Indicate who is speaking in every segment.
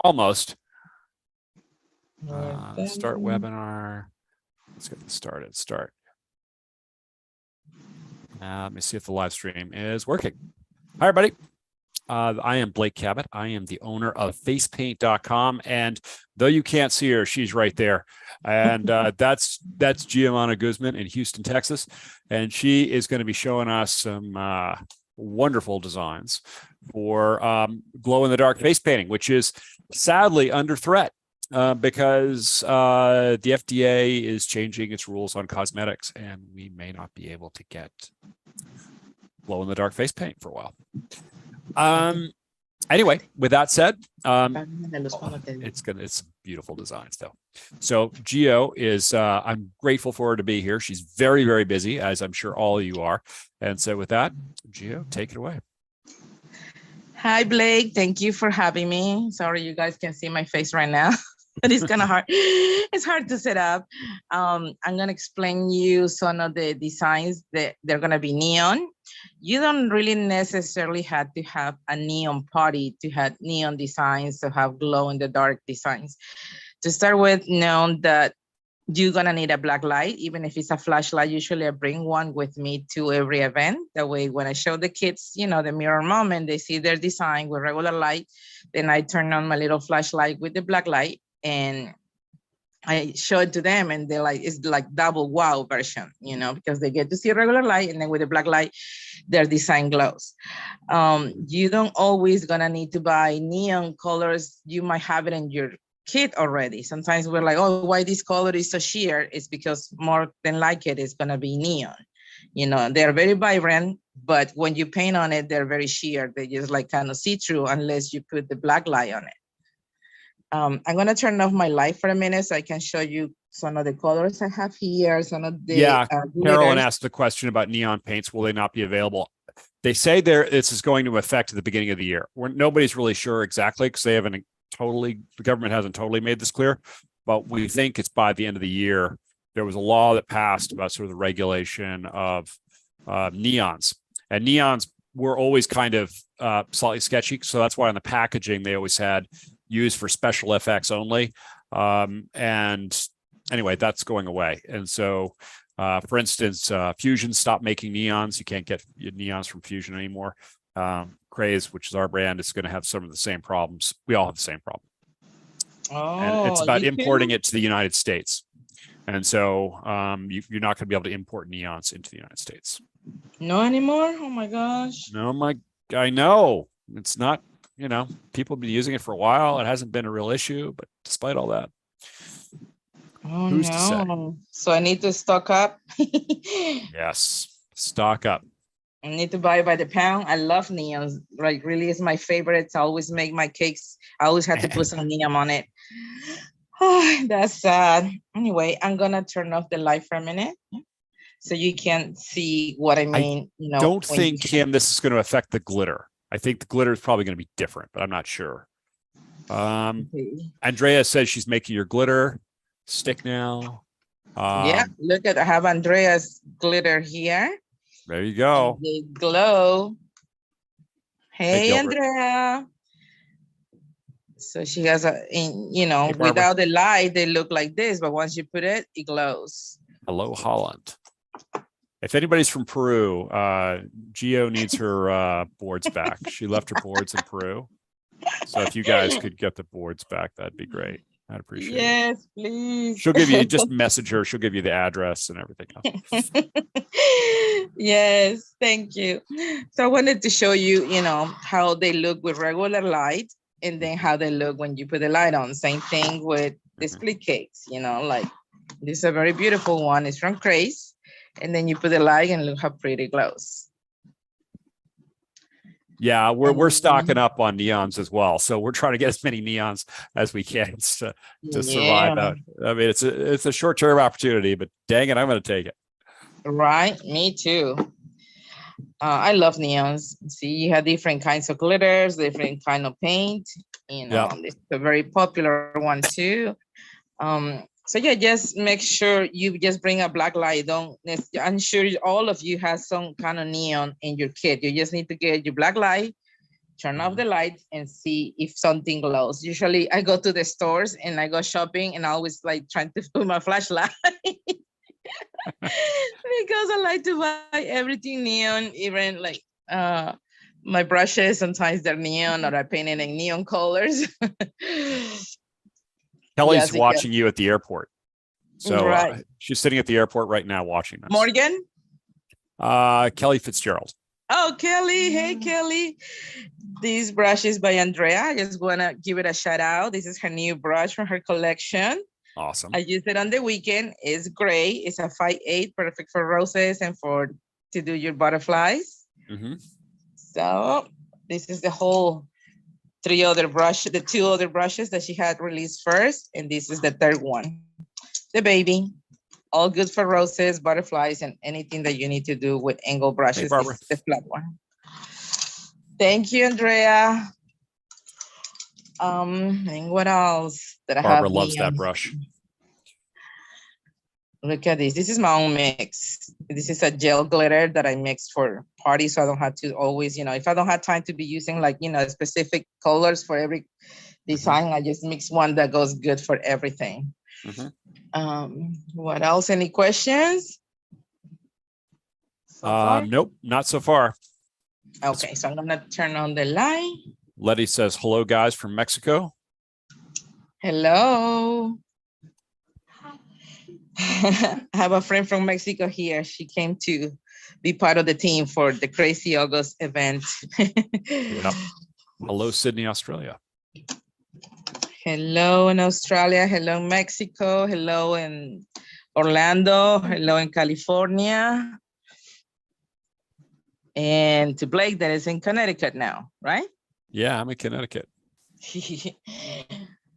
Speaker 1: Almost. Start webinar. Let's get this started. Start. Let me see if the live stream is working. Hi, everybody. I am Blake Cabot. I am the owner of facepaint.com. And though you can't see her, she's right there. And that's Giovanna Guzman in Houston, Texas. And she is going to be showing us some wonderful designs for glow-in-the-dark face painting, which is sadly under threat because the FDA is changing its rules on cosmetics, and we may not be able to get glow-in-the-dark face paint for a while. Anyway, with that said, it's beautiful designs though. So Gio is, I'm grateful for her to be here. She's very, very busy, as I'm sure all of you are. And so with that, Gio, take it away.
Speaker 2: Hi, Blake. Thank you for having me. Sorry, you guys can see my face right now, but it's kind of hard. It's hard to set up. I'm going to explain you some of the designs that they're going to be neon. You don't really necessarily have to have a neon party to have neon designs, to have glow in the dark designs. To start with, know that you're gonna need a black light, even if it's a flashlight. Usually I bring one with me to every event. That way, when I show the kids, you know, the mirror moment, they see their design with regular light. Then I turn on my little flashlight with the black light and I show it to them, and they're like, it's like double wow version, you know, because they get to see regular light, and then with the black light, their design glows. You don't always gonna need to buy neon colors. You might have it in your kit already. Sometimes we're like, oh, why this color is so sheer? It's because more than like it's gonna be neon. You know, they're very vibrant, but when you paint on it, they're very sheer. They just like kind of see-through unless you put the black light on it. I'm gonna turn off my light for a minute so I can show you some of the colors I have here, some of the
Speaker 1: Carolyn asked a question about neon paints. Will they not be available? They say this is going to affect at the beginning of the year. Nobody's really sure exactly because they haven't the government hasn't totally made this clear, but we think it's by the end of the year. There was a law that passed about sort of the regulation of neons, and neons were always kind of slightly sketchy. So that's why on the packaging, they always had used for special effects only. And anyway, that's going away. And so, for instance, Fusion stopped making neons. You can't get neons from Fusion anymore. Craze, which is our brand, is going to have some of the same problems. We all have the same problem.
Speaker 2: Oh,
Speaker 1: and it's about importing it to the United States. And so you're not going to be able to import neons into the United States.
Speaker 2: No anymore? Oh my gosh.
Speaker 1: No, I know. It's not, you know, people have been using it for a while. It hasn't been a real issue, but despite all that.
Speaker 2: Oh, who's to say? So I need to stock up.
Speaker 1: Yes, stock up.
Speaker 2: I need to buy by the pound. I love neons. Like, really, is my favorite. I always make my cakes. I always have to put some neon on it. Oh, that's sad. Anyway, I'm gonna turn off the light for a minute so you can see what I mean.
Speaker 1: You know, don't think, Kim, this is going to affect the glitter. I think the glitter is probably going to be different, but I'm not sure. Andrea says she's making your glitter stick now.
Speaker 2: Yeah, look at, I have Andrea's glitter here.
Speaker 1: There you go.
Speaker 2: They glow. Hey, Andrea. So she has you know, without the light, they look like this, but once you put it, it glows.
Speaker 1: Hello, Holland. If anybody's from Peru, Gio needs her boards back. She left her boards in Peru. So if you guys could get the boards back, that'd be great. I'd appreciate it.
Speaker 2: Yes, please.
Speaker 1: She'll give you, just message her. She'll give you the address and everything else.
Speaker 2: Yes, thank you. So I wanted to show you, you know, how they look with regular light and then how they look when you put the light on. Same thing with the split cakes, you know, like this is a very beautiful one. It's from Craze. And then you put the light and look how pretty it glows.
Speaker 1: Yeah, we're stocking up on neons as well. So we're trying to get as many neons as we can to survive out. I mean, it's a short-term opportunity, but dang it, I'm going to take it.
Speaker 2: Right, me too. I love neons. See, you have different kinds of glitters, different kind of paint. You know, It's a very popular one too. So yeah, just make sure you just bring a black light. I'm sure all of you have some kind of neon in your kit. You just need to get your black light, turn off the lights, and see if something glows. Usually I go to the stores and I go shopping and I always like trying to put my flashlight because I like to buy everything neon, even like my brushes, sometimes they're neon or I paint it in neon colors.
Speaker 1: Kelly's
Speaker 2: Yes,
Speaker 1: watching you at the airport. So
Speaker 2: right.
Speaker 1: she's sitting at the airport right now watching us.
Speaker 2: Morgan?
Speaker 1: Kelly Fitzgerald.
Speaker 2: Oh, Kelly. Hey, Kelly. This brush is by Andrea. I just want to give it a shout out. This is her new brush from her collection.
Speaker 1: Awesome.
Speaker 2: I used it on the weekend. It's gray. It's a 5/8, perfect for roses and to do your butterflies. So this is the whole the two other brushes that she had released first. And this is the third one. The baby. All good for roses, butterflies, and anything that you need to do with angle brushes.
Speaker 1: Hey, Barbara.
Speaker 2: This is the flat one. Thank you, Andrea. And what else that I have?
Speaker 1: Barbara loves that brush.
Speaker 2: Look at this. This is my own mix. This is a gel glitter that I mixed for parties, so I don't have to always, if I don't have time to be using like, specific colors for every design, I just mix one that goes good for everything. What else? Any questions?
Speaker 1: Nope, not so far.
Speaker 2: Okay, so I'm gonna turn on the light.
Speaker 1: Letty says, hello, guys from Mexico.
Speaker 2: Hello. I have a friend from Mexico here. She came to be part of the team for the Crazy August event.
Speaker 1: Yep. Hello, Sydney, Australia.
Speaker 2: Hello in Australia. Hello, Mexico. Hello in Orlando. Hello in California. And to Blake, that is in Connecticut now, right?
Speaker 1: Yeah, I'm in Connecticut.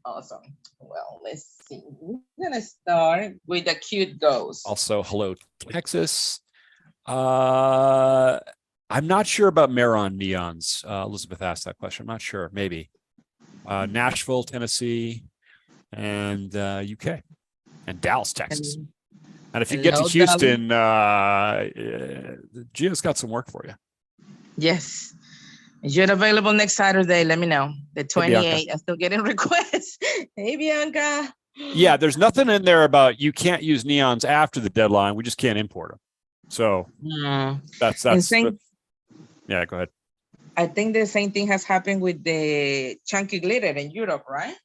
Speaker 2: Awesome. Well, let's see. We're gonna start with the cute ghost.
Speaker 1: Also, hello, Texas. I'm not sure about Maron neons. Elizabeth asked that question. I'm not sure. Maybe. Nashville, Tennessee, and UK, and Dallas, Texas. And if you get to Houston, Gio's got some work for you.
Speaker 2: Yes. Is it available next Saturday? Let me know. The 28th. I'm still getting requests. Hey, Bianca.
Speaker 1: Yeah, there's nothing in there about you can't use neons after the deadline. We just can't import them. So that's yeah, go ahead.
Speaker 2: I think the same thing has happened with the chunky glitter in Europe, right?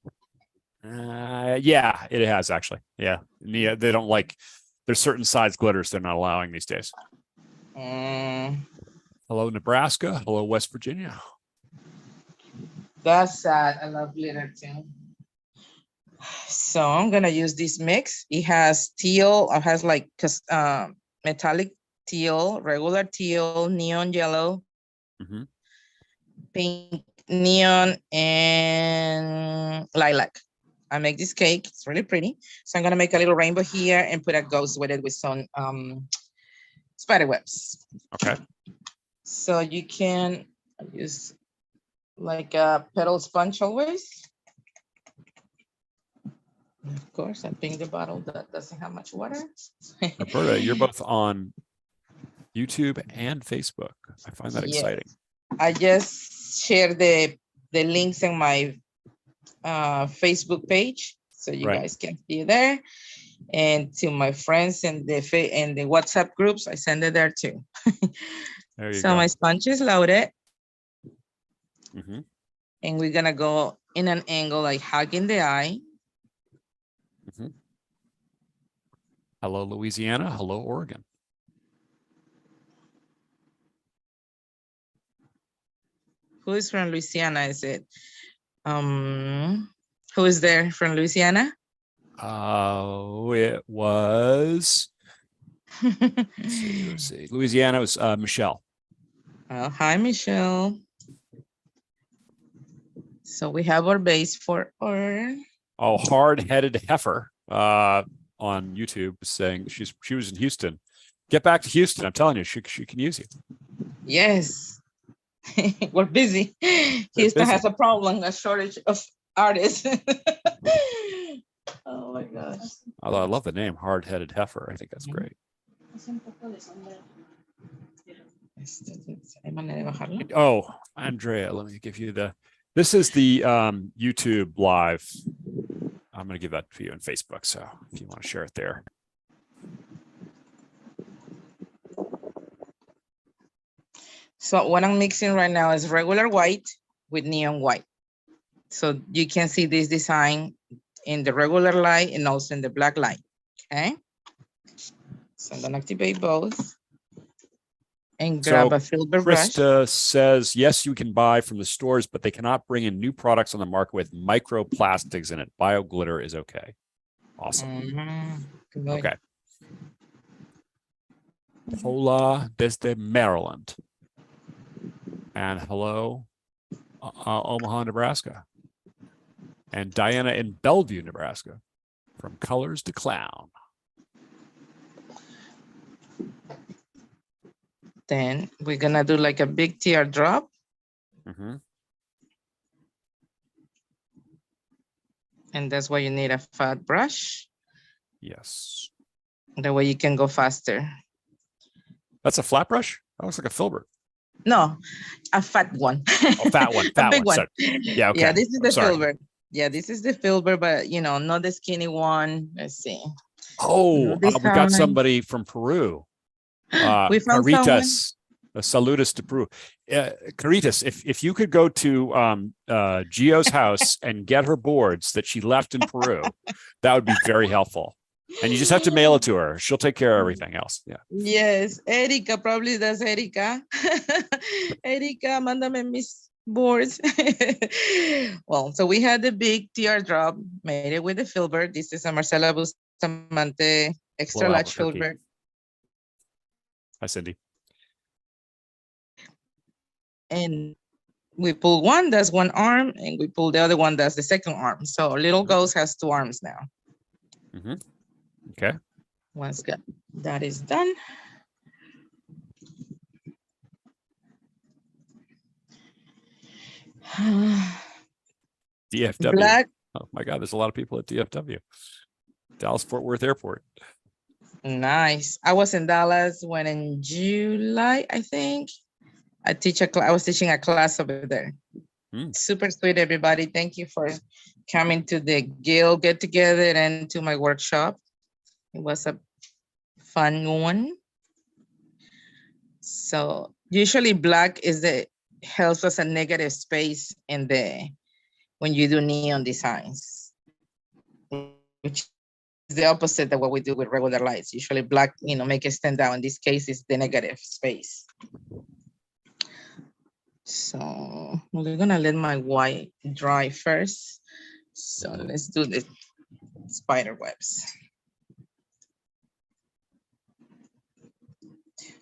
Speaker 1: Yeah, it has actually. Yeah. They don't like, there's certain size glitters they're not allowing these days. Hello, Nebraska. Hello, West Virginia.
Speaker 2: That's sad. I love glitter too. So I'm going to use this mix. It has teal, it has like metallic teal, regular teal, neon yellow, pink, neon, and lilac. I make this cake. It's really pretty. So I'm going to make a little rainbow here and put a ghost with it with some spider webs.
Speaker 1: Okay.
Speaker 2: So you can use like a petal sponge always. Of course, I think the bottle that doesn't have much water.
Speaker 1: Roberta, you're both on YouTube and Facebook. I find that exciting.
Speaker 2: I just share the links in my Facebook page, so you guys can see there. And to my friends in the WhatsApp groups, I send it there too.
Speaker 1: There you
Speaker 2: go. My sponge is loaded. And we're gonna go in an angle like hugging the eye.
Speaker 1: Hello, Louisiana. Hello, Oregon.
Speaker 2: Who is from Louisiana? Is it? Who is there from Louisiana?
Speaker 1: It was. Let's see. Louisiana was Michelle.
Speaker 2: Oh, hi, Michelle. So we have our base for our.
Speaker 1: Oh, hard-headed heifer on YouTube saying she was in Houston. Get back to Houston. I'm telling you, she can use you.
Speaker 2: Yes. We're busy. Houston has a problem, a shortage of artists. Oh my gosh.
Speaker 1: Although I love the name, hard-headed heifer. I think that's great.
Speaker 2: ¿Hay manera de bajarlo?
Speaker 1: Oh, Andrea, let me give you this is the YouTube live. I'm going to give that to you on Facebook. So if you want to share it there.
Speaker 2: So what I'm mixing right now is regular white with neon white. So you can see this design in the regular light and also in the black light, okay? So I'm gonna activate both and grab a filter brush.
Speaker 1: Krista says, yes, you can buy from the stores, but they cannot bring in new products on the market with microplastics in it. Bio glitter is okay. Awesome.
Speaker 2: Good.
Speaker 1: Okay. Hola desde Maryland. And hello, Omaha, Nebraska. And Diana in Bellevue, Nebraska. From colors to clown.
Speaker 2: Then we're gonna do like a big teardrop. And that's why you need a fat brush.
Speaker 1: Yes.
Speaker 2: That way you can go faster.
Speaker 1: That's a flat brush? That looks like a filbert.
Speaker 2: No, a fat one.
Speaker 1: Oh, fat one. Fat
Speaker 2: a big one.
Speaker 1: Sorry. Yeah, okay.
Speaker 2: Yeah, this is the filbert. Yeah, this is the filbert, but you know, not the skinny one. Let's see.
Speaker 1: Oh, we got somebody from Peru.
Speaker 2: We found
Speaker 1: Caritas. Saludos to Peru. Caritas, if you could go to Gio's house and get her boards that she left in Peru, that would be very helpful. And you just have to mail it to her. She'll take care of everything else. Yeah.
Speaker 2: Yes, Erika, probably that's Erika. Erika, mándame mis boards. Well, so we had the big teardrop, made it with the filbert. This is a Marcela Bustamante extra large filbert.
Speaker 1: Hi, Cindy.
Speaker 2: And we pull one, that's one arm, and we pull the other one, that's the second arm. So little ghost has two arms now.
Speaker 1: Okay.
Speaker 2: Once that is done.
Speaker 1: DFW.
Speaker 2: Black.
Speaker 1: Oh my God, there's a lot of people at DFW. Dallas Fort Worth Airport.
Speaker 2: Nice. I was in Dallas when in July, I think. I was teaching a class over there. Super sweet, everybody. Thank you for coming to the Guild get together and to my workshop. It was a fun one. So usually black helps us a negative space in when you do neon designs, which is the opposite of what we do with regular lights. Usually black, make it stand out. In this case, it's the negative space. So we're gonna let my white dry first. So let's do the spider webs.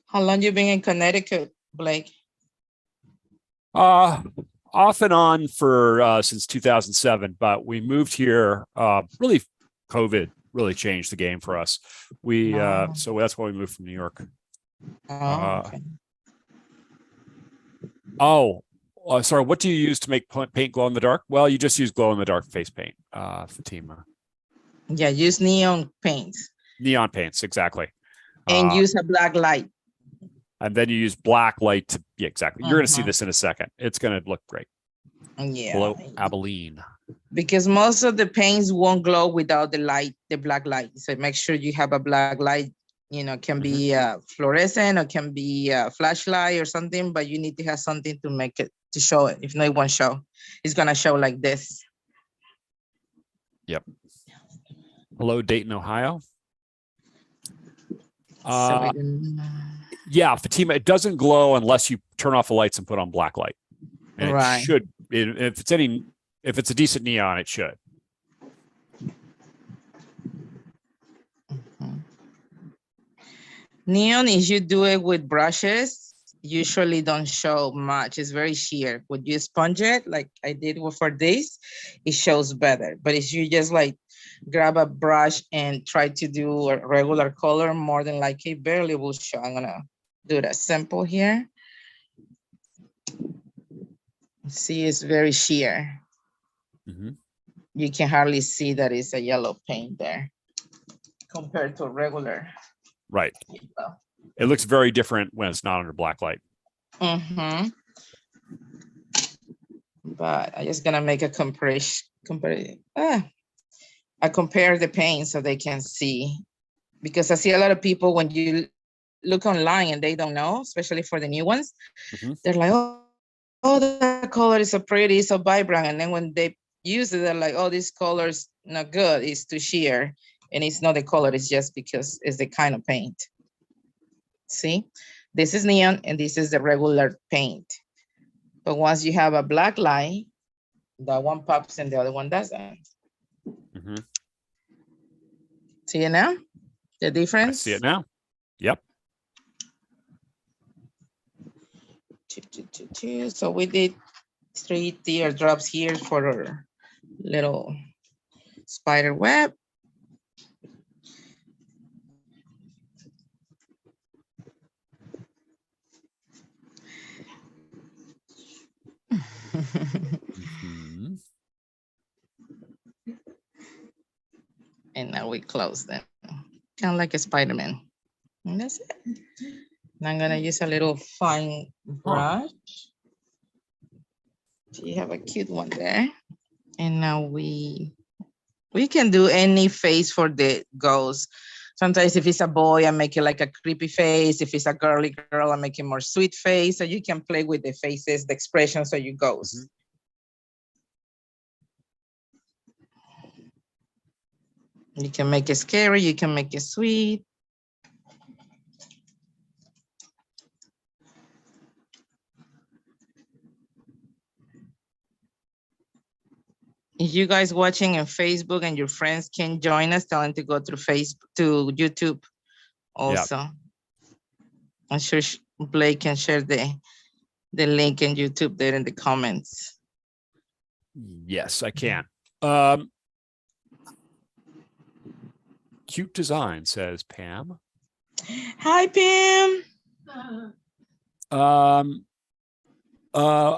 Speaker 2: How long you been in Connecticut, Blake?
Speaker 1: Off and on for since 2007, but we moved here. Really, COVID really changed the game for us. So that's why we moved from New York.
Speaker 2: Okay.
Speaker 1: Sorry. What do you use to make paint glow in the dark? Well, you just use glow in the dark face paint, Fatima.
Speaker 2: Yeah, use neon paints.
Speaker 1: Neon paints, exactly.
Speaker 2: And use a black light.
Speaker 1: And then you use black light to, yeah, exactly. You're going to see this in a second. It's going to look great.
Speaker 2: Yeah.
Speaker 1: Hello, Abilene.
Speaker 2: Because most of the paints won't glow without the black light. So make sure you have a black light. Can be fluorescent or can be a flashlight or something, but you need to have something to make it, to show it. If not, it won't show. It's going to show like this.
Speaker 1: Yep. Hello, Dayton, Ohio. Yeah, Fatima, it doesn't glow unless you turn off the lights and put on black light. And it should, if it's a decent neon, it should.
Speaker 2: Neon, if you do it with brushes, usually don't show much. It's very sheer. Would you sponge it like I did for this? It shows better. But if you just like grab a brush and try to do a regular color, more than likely barely will show. I'm gonna do that simple here. See, it's very sheer. you can hardly see that it's a yellow paint there compared to regular.
Speaker 1: Right. It looks very different when it's not under black light.
Speaker 2: Mm-hmm. But I'm just gonna make a comparison. I compare the paint so they can see, because I see a lot of people when you look online and they don't know, especially for the new ones, they're like, oh, that color is so pretty, so vibrant. And then when they use it, they're like, oh, this color is not good, it's too sheer. And it's not the color, it's just because it's the kind of paint. See, this is neon and this is the regular paint. But once you have a black light, that one pops and the other one doesn't. See it now? The difference?
Speaker 1: I see it now. Yep.
Speaker 2: So we did 3 teardrops here for our little spider web. And now we close them, kind of like a Spider-Man. And that's it. And I'm gonna use a little fine brush. So you have a cute one there. And now we can do any face for the ghost. Sometimes if it's a boy, I make it like a creepy face. If it's a girly girl, I make it more sweet face. So you can play with the faces, the expressions of your ghost. You can make it scary, you can make it sweet. If you guys watching on Facebook and your friends can join us, tell them to go through Facebook to YouTube also. Yep. I'm sure Blake can share the link in YouTube there in the comments.
Speaker 1: Yes, I can. Cute design, says Pam.
Speaker 2: Hi, Pam.
Speaker 1: I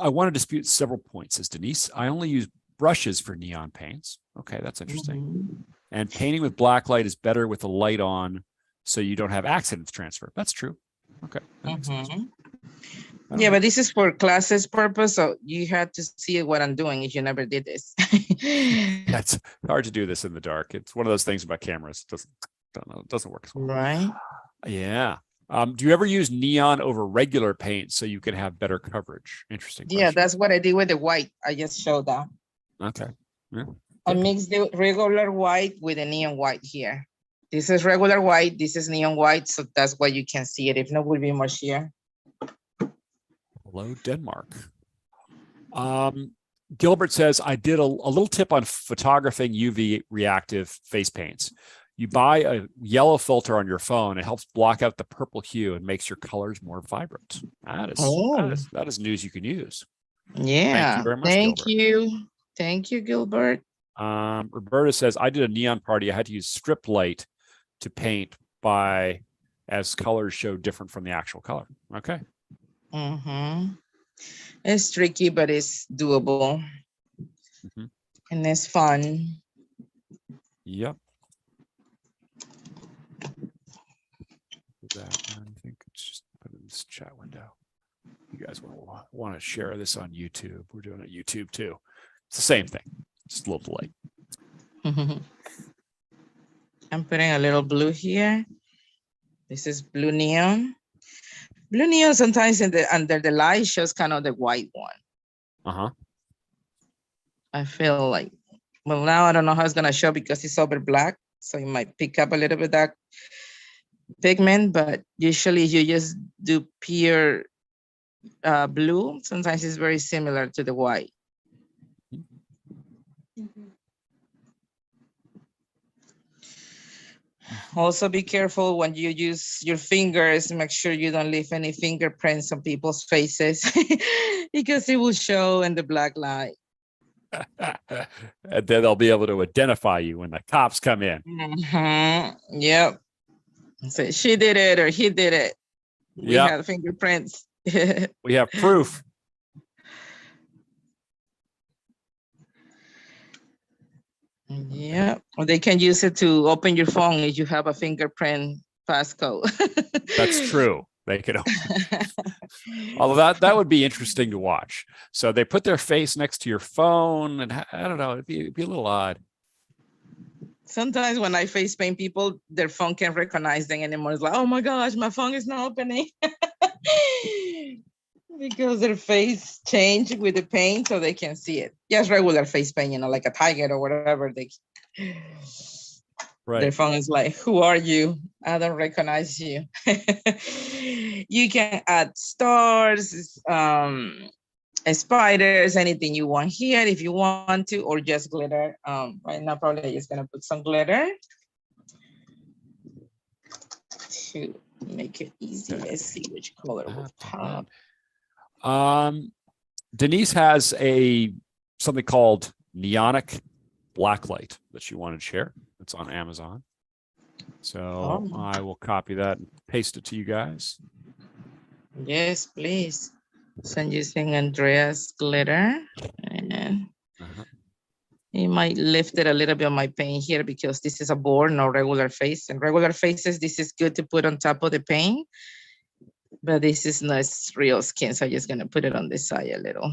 Speaker 1: want to dispute several points, says Denise. I only use brushes for neon paints. Okay, that's interesting. And painting with black light is better with the light on, so you don't have accidents transfer. That's true. Okay. That makes sense.
Speaker 2: Yeah, but this is for classes purpose, so you had to see what I'm doing if you never did this.
Speaker 1: That's hard to do this in the dark. It's one of those things about cameras. It doesn't work as well.
Speaker 2: Right.
Speaker 1: Yeah. Do you ever use neon over regular paint so you can have better coverage? Interesting question.
Speaker 2: Yeah, that's what I did with the white. I just showed that.
Speaker 1: Okay. Yeah.
Speaker 2: I mixed the regular white with the neon white here. This is regular white. This is neon white. So that's why you can see it. If not, it would be more sheer.
Speaker 1: Hello, Denmark. Gilbert says, I did a little tip on photographing UV reactive face paints. You buy a yellow filter on your phone. It helps block out the purple hue and makes your colors more vibrant. That is news you can use.
Speaker 2: Yeah.
Speaker 1: Thank you very much,
Speaker 2: Thank
Speaker 1: Gilbert.
Speaker 2: you. Thank you, Gilbert.
Speaker 1: Roberta says, I did a neon party. I had to use strip light to paint as colors show different from the actual color. Okay.
Speaker 2: It's tricky, but it's doable. And it's fun.
Speaker 1: Yep. I think it's just put in this chat window. You guys want to share this on YouTube. We're doing it on YouTube too. It's the same thing, just a little delayed.
Speaker 2: I'm putting a little blue here. This is blue neon. Blue neon sometimes under the light shows kind of the white one. I feel like, well, now I don't know how it's gonna show because it's over black, so you might pick up a little bit of that pigment, but usually you just do pure blue. Sometimes it's very similar to the white. Also be careful when you use your fingers, make sure you don't leave any fingerprints on people's faces because it will show in the black light.
Speaker 1: And then they'll be able to identify you when the cops come in.
Speaker 2: Yep. So she did it or he did it. We have fingerprints.
Speaker 1: We have proof.
Speaker 2: Yeah, or they can use it to open your phone if you have a fingerprint passcode.
Speaker 1: That's true. They could, although that would be interesting to watch. So they put their face next to your phone, and I don't know, it'd be a little odd.
Speaker 2: Sometimes when I face paint people, their phone can't recognize them anymore. It's like, oh my gosh, my phone is not opening. Because their face changed with the paint so they can see it. Just regular face paint, like a tiger or whatever.
Speaker 1: Right.
Speaker 2: Their phone is like, who are you? I don't recognize you. You can add stars, spiders, anything you want here if you want to, or just glitter. Right now, probably I'm just gonna put some glitter to make it easy. Let's see which color will pop.
Speaker 1: Denise has something called neonic blacklight that she wanted to share. It's on Amazon. So I will copy that and paste it to you guys.
Speaker 2: Yes, please. So I'm using Andrea's glitter, and you might lift it a little bit on my paint here because this is a board, no regular face. And regular faces, this is good to put on top of the paint, but this is not real skin. So I'm just gonna put it on the side a little.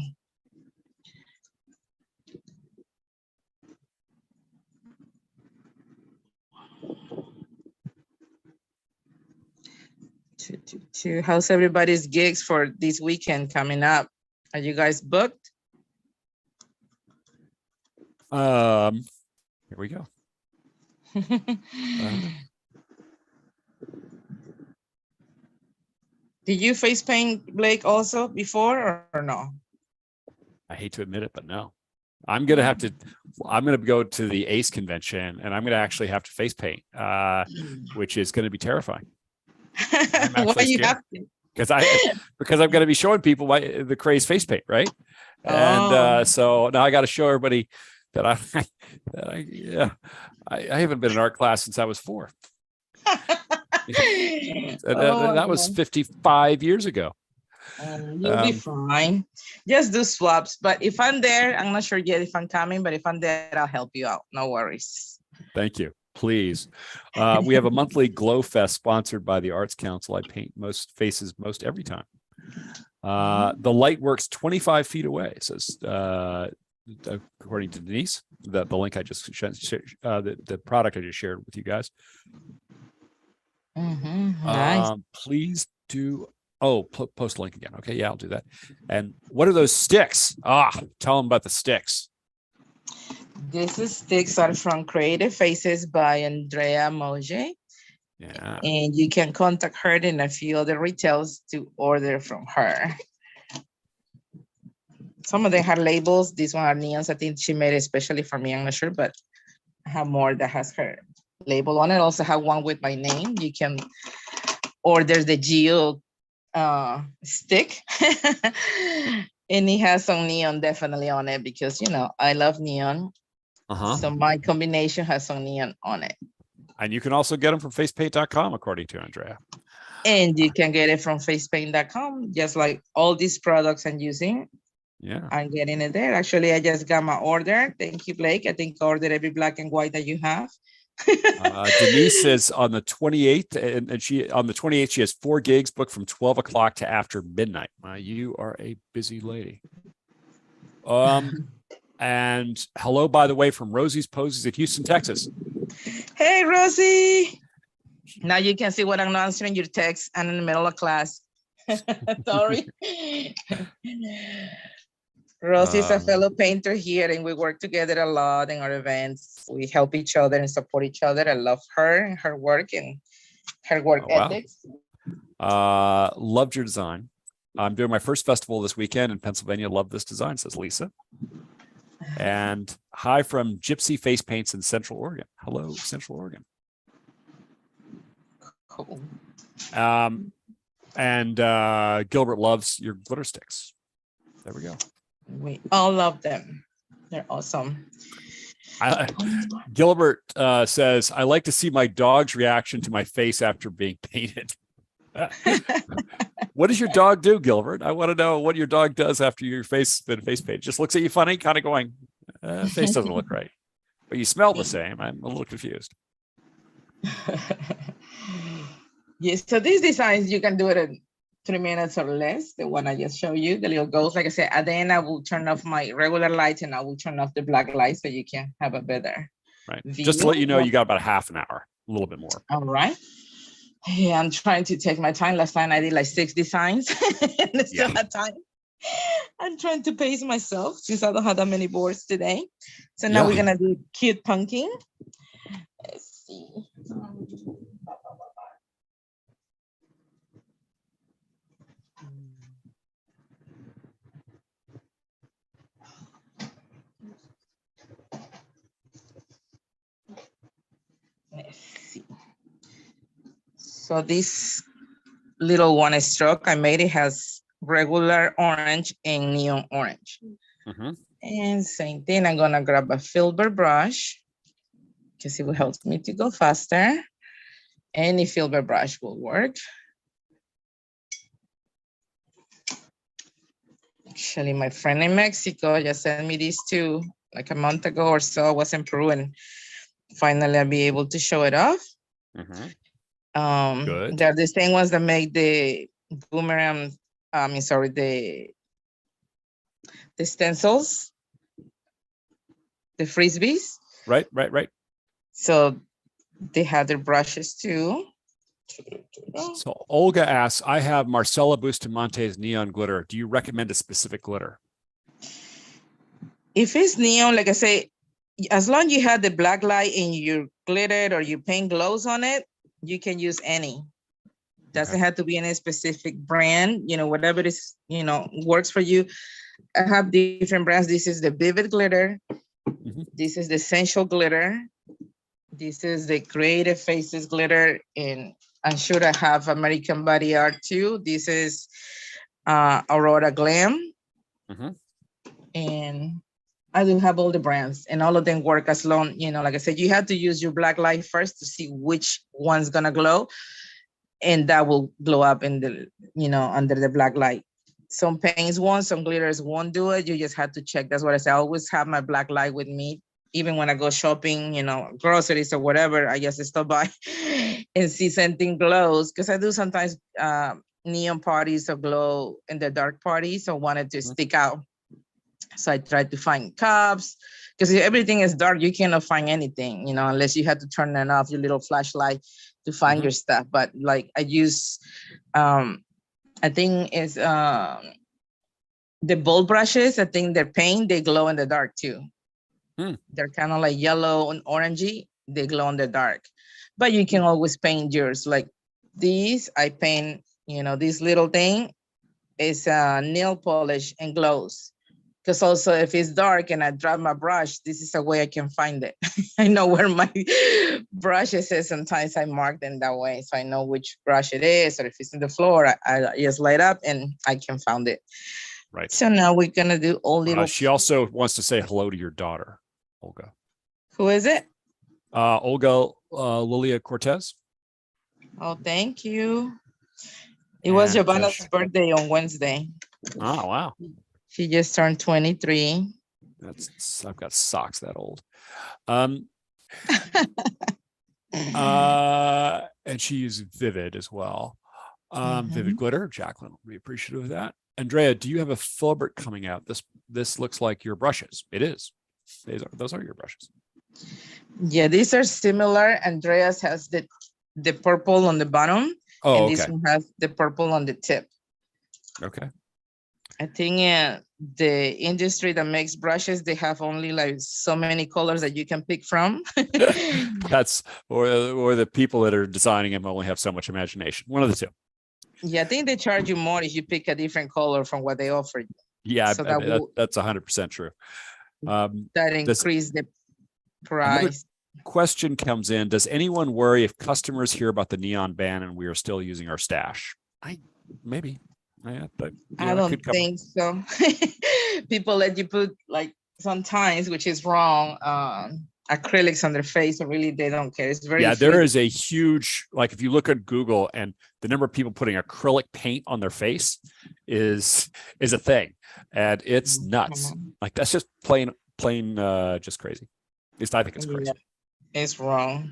Speaker 2: How's everybody's gigs for this weekend coming up? Are you guys booked?
Speaker 1: Here we go.
Speaker 2: Did you face paint, Blake, also before or no?
Speaker 1: I hate to admit it, but no. I'm going to go to the ACE convention, and I'm going to actually have to face paint, which is going to be terrifying.
Speaker 2: Why you have to?
Speaker 1: Because I'm going to be showing people the crazed face paint, right? And so now I got to show everybody that I haven't been in art class since I was 4. That was 55 years ago.
Speaker 2: You'll be fine. Just do swaps. But if I'm there, I'm not sure yet if I'm coming, but if I'm there, I'll help you out. No worries.
Speaker 1: Thank you. Please. We have a monthly Glow Fest sponsored by the Arts Council. I paint most faces most every time. The light works 25 feet away. It says, according to Denise, the link I just shared, the product I just shared with you guys.
Speaker 2: Nice.
Speaker 1: Please do. Post link again. Okay, yeah, I'll do that. And what are those sticks? Tell them about the sticks.
Speaker 2: These sticks are from Creative Faces by Andrea Moje.
Speaker 1: Yeah. And
Speaker 2: you can contact her in a few other retails to order from her. Some of them have labels. These one are neons. I think she made it especially for me. I'm not sure, but I have more that has her label on it. Also have one with my name. You can order the Gio stick. And it has some neon definitely on it because, I love neon. So my combination has some neon on it.
Speaker 1: And you can also get them from facepaint.com, according to Andrea.
Speaker 2: And you can get it from facepaint.com, just like all these products I'm using.
Speaker 1: Yeah.
Speaker 2: I'm getting it there. Actually, I just got my order. Thank you, Blake. I think I ordered every black and white that you have.
Speaker 1: Denise says on the 28th, and she has 4 gigs booked from 12 o'clock to after midnight. You are a busy lady. And hello, by the way, from Rosie's Poses in Houston, Texas.
Speaker 2: Hey, Rosie. Now you can see what I'm answering your text and in the middle of class. Sorry. Rosie's a fellow painter here, and we work together a lot in our events. We help each other and support each other. I love her and her work and her work ethics.
Speaker 1: Loved your design. I'm doing my first festival this weekend in Pennsylvania. Love this design, says Lisa. And hi from Gypsy Face Paints in Central Oregon. Hello, Central Oregon.
Speaker 2: Cool.
Speaker 1: And Gilbert loves your glitter sticks. There we go.
Speaker 2: We all love them. They're awesome.
Speaker 1: Gilbert says, I like to see my dog's reaction to my face after being painted. What does your dog do, Gilbert? I want to know what your dog does after your face has been face painted. Just looks at you funny, kind of going, face doesn't look right. but you smell the same. I'm a little confused.
Speaker 2: Yes, so these designs, you can do it in 3 minutes or less. The one I just showed you, the little ghost. Like I said, at the end, I will turn off my regular lights and I will turn off the black light so you can have a better
Speaker 1: Right.
Speaker 2: view.
Speaker 1: Just to let you know, you got about half an hour, a little bit more.
Speaker 2: All right. Yeah, I'm trying to take my time. Last time I did like 6 designs and I still had time. I'm trying to pace myself since I don't have that many boards today. So now we're gonna do cute pumpkin. Let's see. Let's see. So this little one stroke I made, it has regular orange and neon orange. And same thing, I'm gonna grab a filbert brush because it will help me to go faster. Any filbert brush will work. Actually, my friend in Mexico just sent me these two like a month ago or so. I was in Peru and finally I'll be able to show it off.
Speaker 1: Good.
Speaker 2: They're the same ones that make the boomerang, the stencils, the frisbees.
Speaker 1: Right.
Speaker 2: So they have their brushes too.
Speaker 1: So Olga asks, I have Marcela Bustamante's neon glitter. Do you recommend a specific glitter?
Speaker 2: If it's neon, like I say, as long as you have the black light and you glitter or you paint glows on it, you can use any. Doesn't have to be any specific brand, whatever is, works for you. I have different brands. This is the Vivid Glitter. This is the Essential Glitter. This is the Creative Faces Glitter. And I'm sure I have American Body Art too. This is Aurora Glam. And I do have all the brands and all of them work as long, like I said, you have to use your black light first to see which one's gonna glow. And that will glow up in the, under the black light. Some paints won't, some glitters won't do it. You just have to check. That's what I say. I always have my black light with me. Even when I go shopping, groceries or whatever, I just stop by and see something glows. Because I do sometimes neon parties or glow in the dark parties. So I wanted to stick out. So I tried to find cups. Because if everything is dark, you cannot find anything, unless you had to turn it off, your little flashlight to find your stuff. But like I use, I think it's the bold brushes. I think they're paint, they glow in the dark too. They're kind of like yellow and orangey. They glow in the dark. But you can always paint yours. Like these, I paint, this little thing is nail polish and glows. Because also if it's dark and I drop my brush, this is a way I can find it. I know where my brushes is. Sometimes I mark them that way. So I know which brush it is, or if it's in the floor, I just light up and I can find it.
Speaker 1: Right.
Speaker 2: So now we're going to do all little.
Speaker 1: She also wants to say hello to your daughter, Olga.
Speaker 2: Who is it?
Speaker 1: Olga Lilia Cortez.
Speaker 2: Oh, thank you. It was Giovanna's birthday on Wednesday.
Speaker 1: Oh, wow.
Speaker 2: She just turned 23.
Speaker 1: I've got socks that old. And she uses Vivid as well. Vivid Glitter. Jacqueline will be appreciative of that. Andrea, do you have a filbert coming out? This looks like your brushes. It is. Those are your brushes.
Speaker 2: Yeah, these are similar. Andrea's has the purple on the bottom.
Speaker 1: Oh,
Speaker 2: and this one has the purple on the tip.
Speaker 1: Okay.
Speaker 2: I think the industry that makes brushes, they have only like so many colors that you can pick from.
Speaker 1: That's or the people that are designing them only have so much imagination. One of the two.
Speaker 2: Yeah, I think they charge you more if you pick a different color from what they offer you.
Speaker 1: Yeah, so that's 100% true.
Speaker 2: That increase the price.
Speaker 1: Question comes in: does anyone worry if customers hear about the neon ban and we are still using our stash? Maybe. Yeah, but
Speaker 2: I don't think so. People let you put like sometimes, which is wrong, acrylics on their face, and really they don't care. It's very
Speaker 1: there is a huge, like if you look at Google and the number of people putting acrylic paint on their face is a thing, and it's nuts. Like that's just plain just crazy. least I think it's crazy.
Speaker 2: Yeah, it's wrong.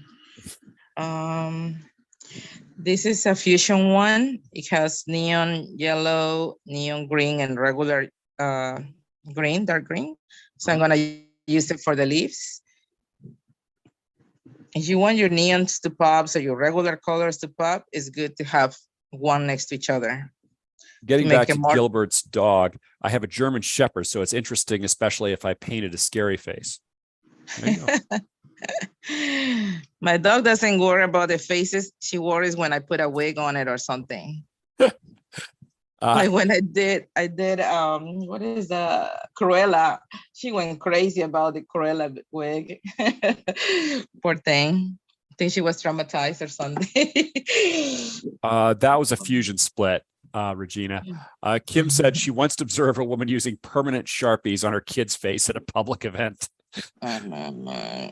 Speaker 2: This is a fusion one. It has neon yellow, neon green, and regular green, dark green. So I'm gonna use it for the leaves. If you want your neons to pop, so your regular colors to pop, it's good to have one next to each other.
Speaker 1: Getting back to Gilbert's dog, I have a German Shepherd, so it's interesting, especially if I painted a scary face. There you go.
Speaker 2: My dog doesn't worry about the faces. She worries when I put a wig on it or something. Like when I did what is the Cruella? She went crazy about the Cruella wig. Poor thing. I think she was traumatized or something.
Speaker 1: That was a fusion split, Regina. Kim said she wants to observe a woman using permanent Sharpies on her kid's face at a public event.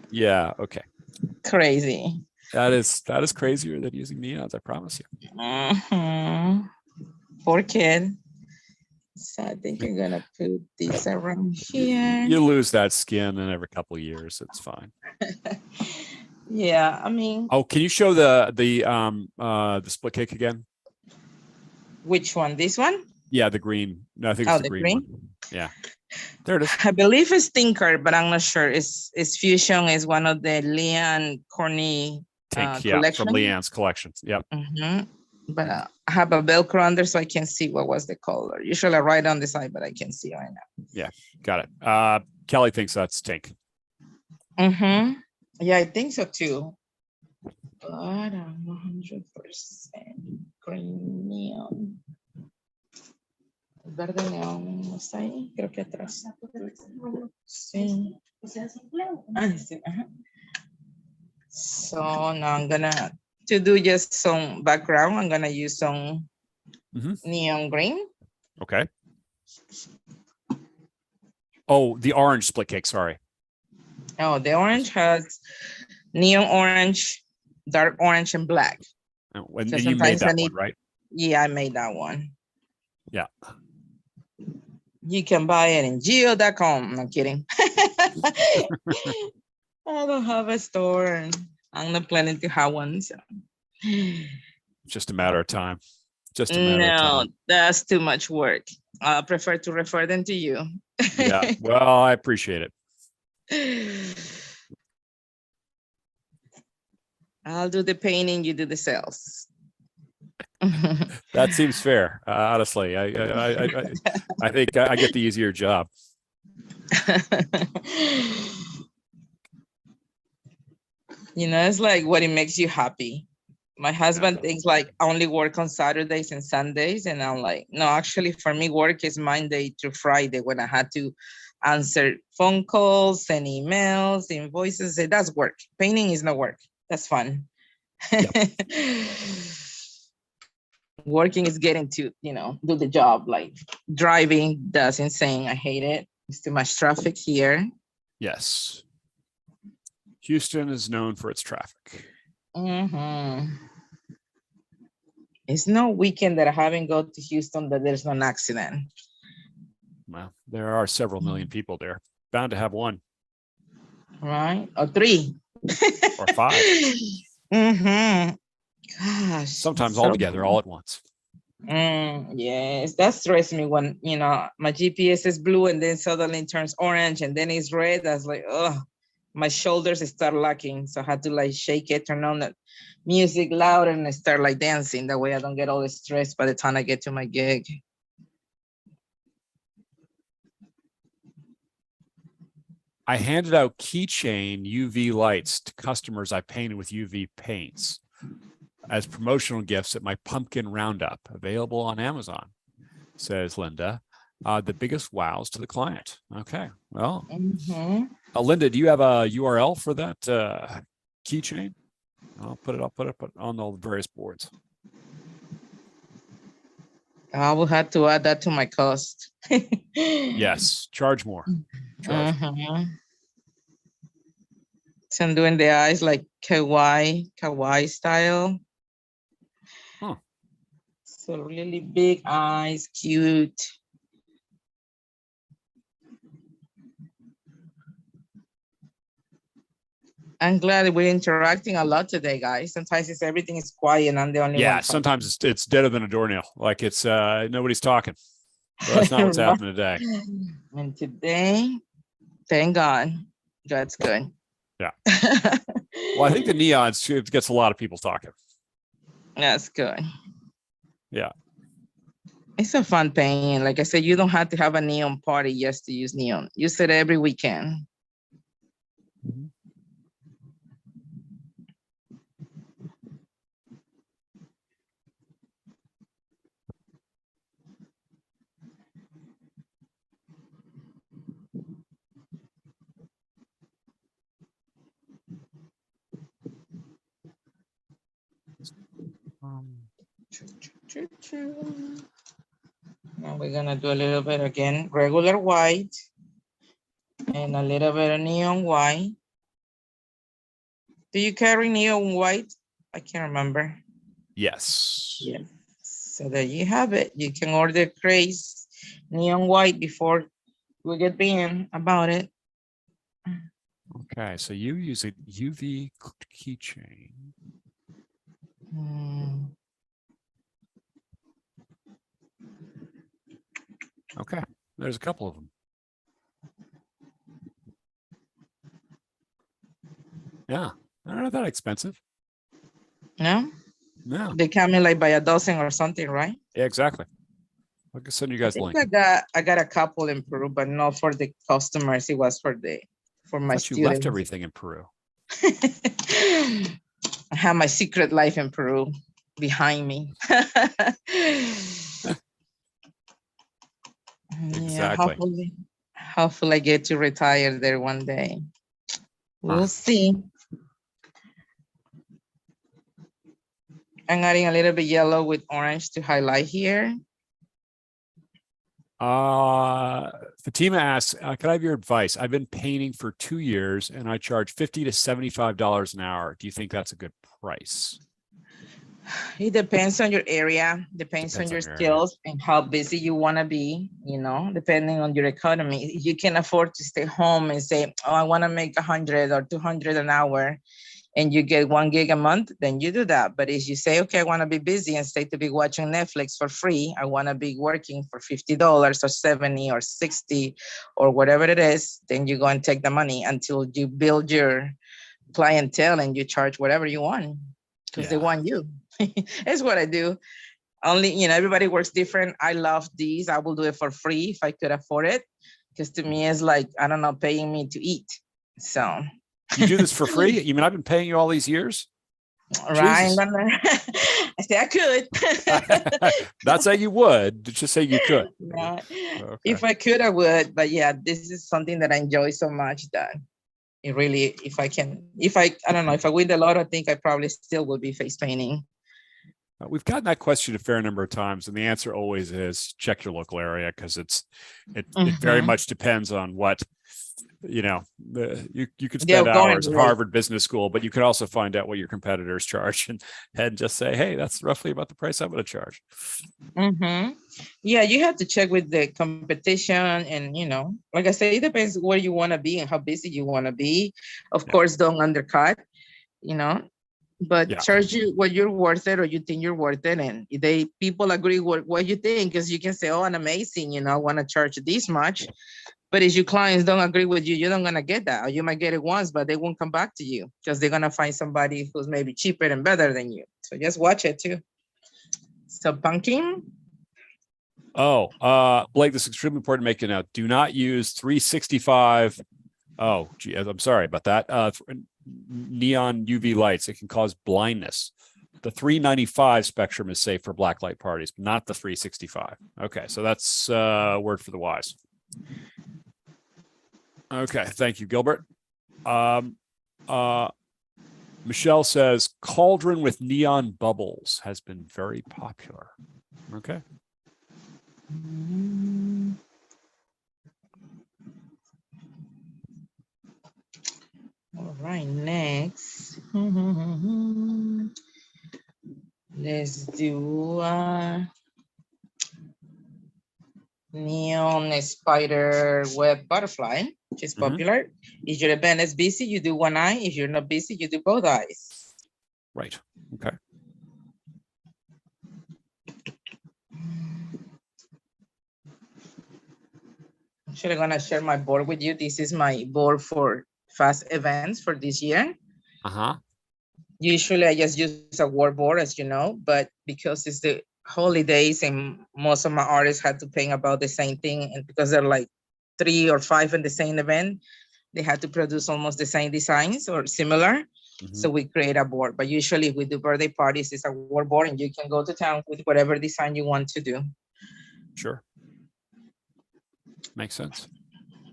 Speaker 1: Yeah, okay.
Speaker 2: Crazy.
Speaker 1: That is crazier than using neons, I promise you.
Speaker 2: Poor kid. So I think I'm gonna put this around here.
Speaker 1: You lose that skin in every couple of years. It's fine.
Speaker 2: Yeah, I mean.
Speaker 1: Oh, can you show the split cake again?
Speaker 2: Which one? This one?
Speaker 1: Yeah, the green. No, I think it's the green one. Yeah. There it is.
Speaker 2: I believe it's Tinker, but I'm not sure. It's Fusion is one of the Leanne Corny
Speaker 1: collection. From Leanne's collections. Yep.
Speaker 2: But I have a Velcro under so I can see what was the color. Usually I write on the side, but I can see right now.
Speaker 1: Yeah, got it. Kelly thinks that's Tink.
Speaker 2: Yeah, I think so too. But I'm 100% green neon. Verde neón, ¿no está ahí? Creo que atrás. Sí. Sí. So now I'm gonna, to do just some background, I'm gonna use some neon green.
Speaker 1: Okay. Oh, the orange split cake, sorry.
Speaker 2: Oh, the orange has neon orange, dark orange, and black.
Speaker 1: And so you made that one, right?
Speaker 2: Yeah, I made that one.
Speaker 1: Yeah.
Speaker 2: You can buy it in Gio.com. I'm kidding. I don't have a store. I'm not planning to have one. So.
Speaker 1: Just a matter of time. Just a matter of time.
Speaker 2: No, that's too much work. I prefer to refer them to you.
Speaker 1: Yeah, well, I appreciate it.
Speaker 2: I'll do the painting, you do the sales.
Speaker 1: That seems fair. Honestly, I think I get the easier job.
Speaker 2: You know, it's like what it makes you happy. My husband thinks like I only work on Saturdays and Sundays, and I'm like, no, actually, for me, work is Monday to Friday when I had to answer phone calls and emails, invoices. That's work. Painting is not work. That's fun. Yep. Working is getting to, do the job. Like driving, that's insane. I hate it. It's too much traffic here.
Speaker 1: Yes. Houston is known for its traffic.
Speaker 2: It's no weekend that I haven't go to Houston that there's no accident.
Speaker 1: Well, there are several million people there. Bound to have one.
Speaker 2: Right? Or 3.
Speaker 1: Or 5.
Speaker 2: Gosh.
Speaker 1: Sometimes all together, all at once.
Speaker 2: Yes, that stressed me when, my GPS is blue and then suddenly it turns orange and then it's red. That's like, oh, my shoulders start locking. So I had to like shake it, turn on the music loud and start like dancing. That way I don't get all the stress by the time I get to my gig.
Speaker 1: I handed out keychain UV lights to customers I painted with UV paints as promotional gifts at my pumpkin roundup, available on Amazon, says Linda. The biggest wows to the client. Okay, well, Linda, do you have a URL for that keychain? I'll put it on all the various boards.
Speaker 2: I will have to add that to my cost.
Speaker 1: Yes, charge more. Charge more.
Speaker 2: So I'm doing the eyes like kawaii style.
Speaker 1: Huh.
Speaker 2: So really big eyes, cute. I'm glad we're interacting a lot today, guys. Sometimes it's everything is quiet and I'm the only one
Speaker 1: Yeah,
Speaker 2: talking.
Speaker 1: sometimes it's deader than a doornail. Like it's nobody's talking. Well, that's not what's happening today.
Speaker 2: And today, thank God, that's good.
Speaker 1: Yeah. Well, I think the neons gets a lot of people talking.
Speaker 2: That's good.
Speaker 1: Yeah.
Speaker 2: It's a fun painting. Like I said, you don't have to have a neon party just to use neon. Use it every weekend.
Speaker 1: Mm-hmm.
Speaker 2: Now we're gonna do a little bit again, regular white and a little bit of neon white. Do you carry neon white? I can't remember.
Speaker 1: Yes.
Speaker 2: Yeah. So there you have it. You can order craze neon white before we get being about it.
Speaker 1: Okay, so you use a UV keychain. Okay, there's a couple of them. Yeah, they're not that expensive.
Speaker 2: No?
Speaker 1: No.
Speaker 2: They come in like by a dozen or something, right?
Speaker 1: Yeah, exactly. I can send you guys a link.
Speaker 2: I got a couple in Peru, but not for the customers. It was for my students.
Speaker 1: You left everything in Peru.
Speaker 2: I have my secret life in Peru behind me.
Speaker 1: Exactly.
Speaker 2: Yeah, hopefully I get to retire there one day. We'll see. I'm adding a little bit yellow with orange to highlight here.
Speaker 1: Fatima asks, could I have your advice? I've been painting for 2 years and I charge $50 to $75 an hour. Do you think that's a good price?
Speaker 2: It depends on your area, depends on your skills and how busy you want to be, you know, depending on your economy. If you can afford to stay home and say, oh, I want to make 100 or 200 an hour and you get 1 gig a month, then you do that. But if you say, okay, I want to be busy and stay to be watching Netflix for free, I want to be working for $50 or 70 or 60 or whatever it is, then you go and take the money until you build your clientele and you charge whatever you want because they want you. It's what I do. Only, you know, everybody works different. I love these. I will do it for free if I could afford it. Because to me, it's like, I don't know, paying me to eat. So
Speaker 1: you do this for free? You mean I've been paying you all these years?
Speaker 2: Right. I say I could.
Speaker 1: Not say you would, just say you could.
Speaker 2: Right. Okay. If I could, I would. But yeah, this is something that I enjoy so much that it really, if I don't know, if I win the lotto, I think I probably still will be face painting.
Speaker 1: We've gotten that question a fair number of times, and the answer always is check your local area because it very much depends on what, you know, you could spend hours at Harvard Business School, but you could also find out what your competitors charge and just say, hey, that's roughly about the price I'm going to charge.
Speaker 2: Yeah, you have to check with the competition, and you know, like I say, it depends where you want to be and how busy you want to be. Of course, don't undercut, you know. But charge you what you're worth it or you think you're worth it. And people agree with what you think, because you can say, oh, I'm amazing, you know, I want to charge this much. But if your clients don't agree with you, you're not going to get that. Or you might get it once, but they won't come back to you because they're going to find somebody who's maybe cheaper and better than you. So just watch it too. So pumpkin.
Speaker 1: Oh, Blake, this is extremely important to make it out. Do not use 365. Oh, gee, I'm sorry about that. Neon UV lights. It can cause blindness. The 395 spectrum is safe for black light parties, but not the 365. Okay, so that's word for the wise. Okay, thank you, Gilbert. Michelle says cauldron with neon bubbles has been very popular. Okay.
Speaker 2: All right, next. Let's do neon spider web butterfly, which is popular. If your event is busy, you do one eye. If you're not busy, you do both eyes.
Speaker 1: Right. Okay.
Speaker 2: Actually, I'm gonna share my board with you. This is my board for fast events for this year. Usually I just use a word board, as you know, but because it's the holidays and most of my artists had to paint about the same thing, and because they're like 3 or 5 in the same event, they had to produce almost the same designs or similar. So we create a board, but usually if we do birthday parties, it's a word board and you can go to town with whatever design you want to do.
Speaker 1: Sure. Makes sense.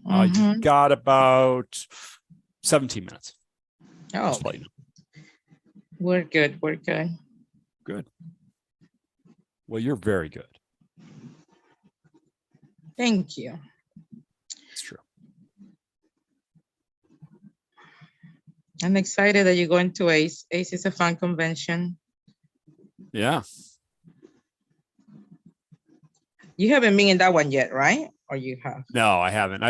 Speaker 1: You've got about 17 minutes.
Speaker 2: Oh, we're good. We're good.
Speaker 1: Good. Well, you're very good.
Speaker 2: Thank you.
Speaker 1: It's true.
Speaker 2: I'm excited that you're going to ACE. ACE is a fun convention.
Speaker 1: Yeah.
Speaker 2: You haven't been in that one yet, right? Or you have?
Speaker 1: No, I haven't.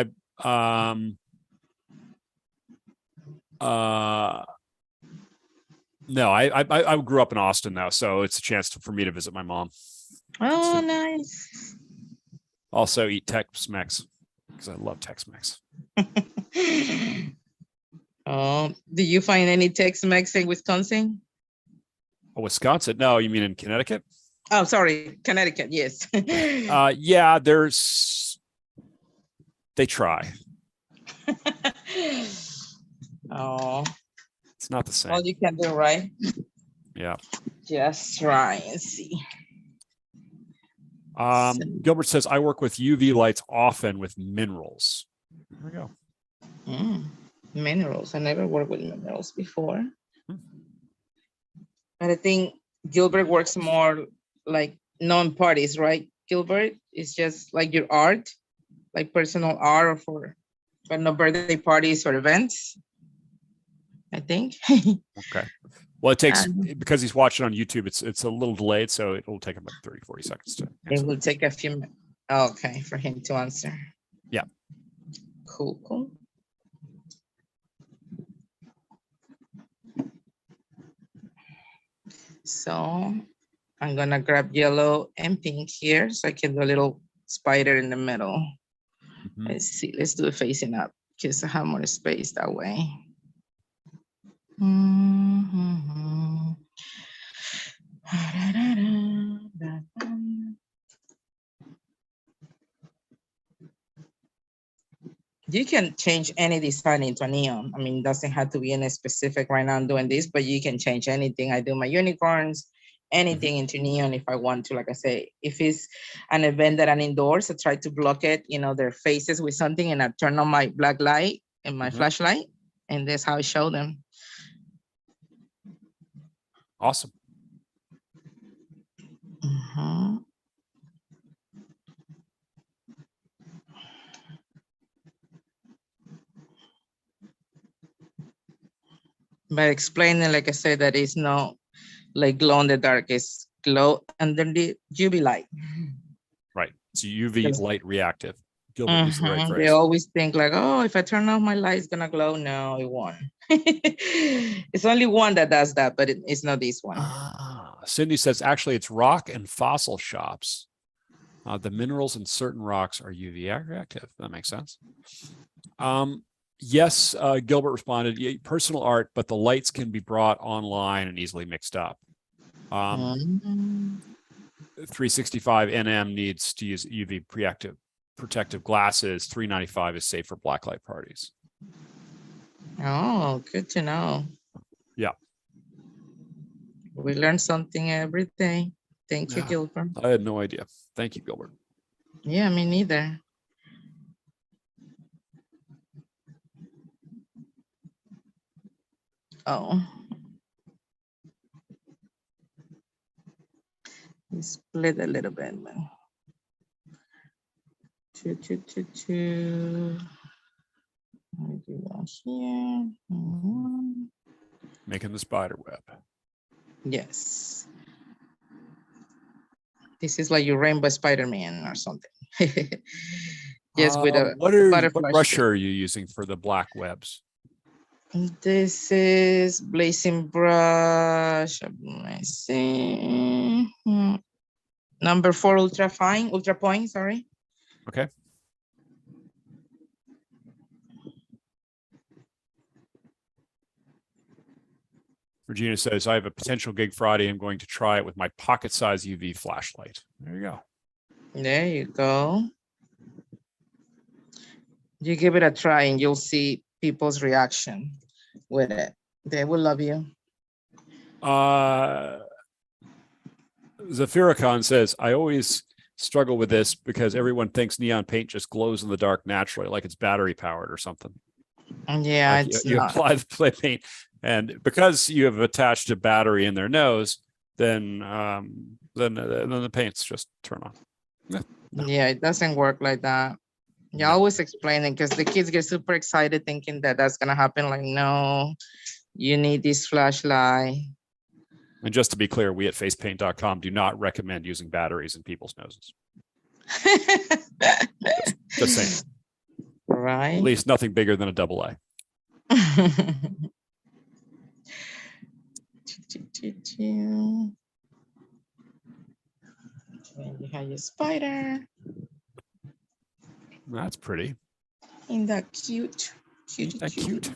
Speaker 1: No, I grew up in Austin though, so it's a chance for me to visit my mom.
Speaker 2: Oh, nice.
Speaker 1: Also eat Tex-Mex because I love Tex-Mex.
Speaker 2: Do you find any Tex-Mex in Wisconsin?
Speaker 1: Oh, Wisconsin? No, you mean in Connecticut?
Speaker 2: Oh, sorry, Connecticut. Yes.
Speaker 1: Yeah, they try.
Speaker 2: Oh,
Speaker 1: it's not the same.
Speaker 2: All you can do, right?
Speaker 1: Yeah.
Speaker 2: Just try and see.
Speaker 1: Gilbert says, I work with UV lights often with minerals. There we go.
Speaker 2: Minerals. I never worked with minerals before. But I think Gilbert works more like non-parties, right? Gilbert is just like your art, like personal art or but no birthday parties or events, I think.
Speaker 1: Okay. Well, it takes, because he's watching on YouTube, it's a little delayed, so it will take him about 30, 40 seconds to answer.
Speaker 2: It will take a few minutes. Okay, for him to answer.
Speaker 1: Yeah.
Speaker 2: Cool, cool. So I'm gonna grab yellow and pink here so I can do a little spider in the middle. Let's see, let's do it facing up because I have more space that way. You can change any design into a neon. I mean, it doesn't have to be any specific right now I'm doing this, but you can change anything. I do my unicorns, anything into neon if I want to. Like I say, if it's an event that I'm indoors, I try to block it, you know, their faces with something, and I turn on my black light and my flashlight, and that's how I show them.
Speaker 1: Awesome.
Speaker 2: By explaining, like I said, that it's not like glow in the dark, it's glow under the UV light.
Speaker 1: Right. It's UV light reactive. Gilbert used the right phrase.
Speaker 2: They always think like, oh, if I turn off my light, it's gonna glow. No, it won't. It's only one that does that, but it's not this one.
Speaker 1: Cindy says, actually, it's rock and fossil shops. The minerals in certain rocks are UV reactive. That makes sense. Yes, Gilbert responded, yeah, personal art, but the lights can be brought online and easily mixed up. 365 NM needs to use UV protective glasses. 395 is safe for blacklight parties.
Speaker 2: Oh, good to know.
Speaker 1: Yeah.
Speaker 2: We learn something every day. Thank you, Gilbert.
Speaker 1: I had no idea. Thank you, Gilbert.
Speaker 2: Yeah, me neither. Oh. Split a little bit. Two. I do that here.
Speaker 1: Making the spider web.
Speaker 2: Yes. This is like your rainbow Spider-Man or something. Just with a
Speaker 1: what
Speaker 2: butterfly
Speaker 1: brush
Speaker 2: shape.
Speaker 1: are you using for the black webs?
Speaker 2: This is blazing brush. Let me see. Number 4 ultra point, sorry.
Speaker 1: Okay. Regina says, I have a potential gig Friday. I'm going to try it with my pocket-sized UV flashlight. There you go.
Speaker 2: There you go. You give it a try and you'll see people's reaction with it. They will love you.
Speaker 1: Zafiricon says, I always struggle with this because everyone thinks neon paint just glows in the dark naturally, like it's battery powered or something.
Speaker 2: Yeah,
Speaker 1: like
Speaker 2: it's
Speaker 1: you
Speaker 2: not.
Speaker 1: apply the play paint, and because you have attached a battery in their nose, then the paints just turn on.
Speaker 2: Yeah, it doesn't work like that. You always explain it because the kids get super excited thinking that that's gonna happen. Like, no, you need this flashlight.
Speaker 1: And just to be clear, we at facepaint.com do not recommend using batteries in people's noses. just saying.
Speaker 2: Right.
Speaker 1: At least nothing bigger than a AA.
Speaker 2: And you have your spider.
Speaker 1: That's pretty.
Speaker 2: Ain't that cute?
Speaker 1: Ain't that cute?